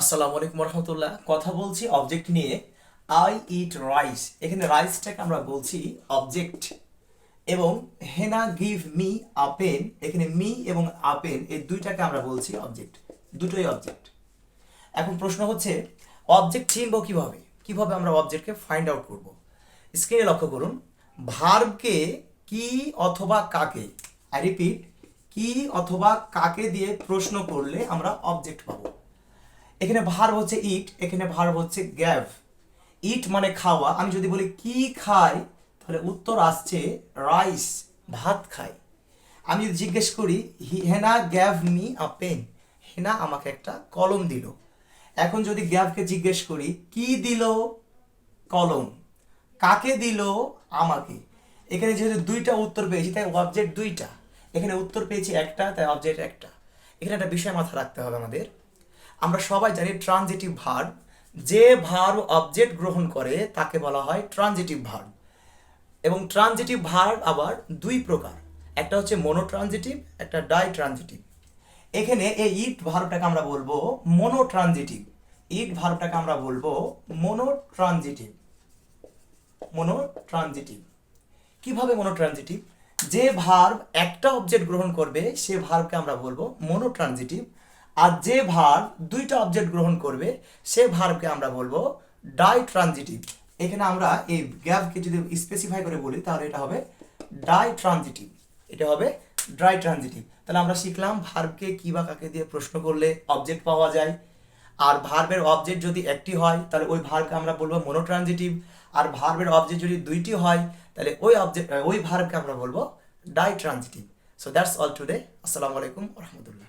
আসসালামু আলাইকুম রহমতুল্লাহ। কথা বলছি অবজেক্ট নিয়ে। আই ইট রাইস, এখানে রাইসটাকে আমরা বলছি অবজেক্ট। এবং হেনা গিভ মি আ পেন, এখানে মি এবং আ পেন এই দুইটাকে আমরা বলছি অবজেক্ট, দুটোই অবজেক্ট। এখন প্রশ্ন হচ্ছে অবজেক্ট চিনব কিভাবে, কিভাবে আমরা অবজেক্টকে ফাইন্ড আউট করব। স্ক্রিনে লক্ষ্য করুন, ভার্বকে কি অথবা কাকে, আই রিপিট, কি অথবা কাকে দিয়ে প্রশ্ন করলে আমরা অবজেক্ট পাবো। এখানে ভার্ব হচ্ছে ইট, এখানে ভার্ব হচ্ছে গ্যাভ। ইট মানে খাওয়া, আমি যদি বলি কি খাই তাহলে উত্তর আসছে রাইস, ভাত খাই। আমি যদি জিজ্ঞেস করি হেনা গ্যাভ মি আ পেন, হেনা আমাকে একটা কলম দিল। এখন যদি গ্যাভকে জিজ্ঞেস করি কি দিল, কলম। কাকে দিল, আমাকে। এখানে যেহেতু দুইটা উত্তর পেয়েছি তাই অবজেক্ট দুইটা, এখানে উত্তর পেয়েছি একটা তাই অবজেক্ট একটা। এখানে একটা বিষয় মাথায় রাখতে হবে আমাদের। আমরা সবাই জানি ট্রানজিটিভ ভার্ব, যে ভার্ব অবজেক্ট গ্রহণ করে তাকে বলা হয় ট্রানজিটিভ ভার্ব। এবং ট্রানজিটিভ ভার্ব আবার দুই প্রকার, একটা হচ্ছে মোনোট্রানজিটিভ, একটা ডাই ট্রানজিটিভ। এখানে এই ইট ভার্বটাকে আমরা বলবো মোনোট্রানজিটিভ, ইট ভার্বটাকে আমরা বলবো মোনোট্রানজিটিভ, মোনোট্রানজিটিভ। কিভাবে মোনোট্রানজিটিভ? যে ভার্ব একটা অবজেক্ট গ্রহণ করবে সে ভার্বকে আমরা বলবো মোনোট্রানজিটিভ, আর যে ভার্ব দুইটা অবজেক্ট গ্রহণ করবে সে ভার্বকে আমরা বলবো ডাই ট্রানজিটিভ। এখানে আমরা এই গ্যাপকে যদি স্পেসিফাই করে বলি তাহলে এটা হবে ডাই ট্রানজিটিভ, এটা হবে ডাই ট্রানজিটিভ। তাহলে আমরা শিখলাম ভার্বকে কি বা কাকে দিয়ে প্রশ্ন করলে অবজেক্ট পাওয়া যায়। আর ভার্বের অবজেক্ট যদি একটি হয় তাহলে ওই ভার্বকে আমরা বলবো মোনোট্রানজিটিভ, আর ভার্বের অবজেক্ট যদি দুইটি হয় তাহলে ওই ভার্বকে আমরা বলবো ditransitive. So that's all today. আসসালামু আলাইকুম রহমতুল্লাহ।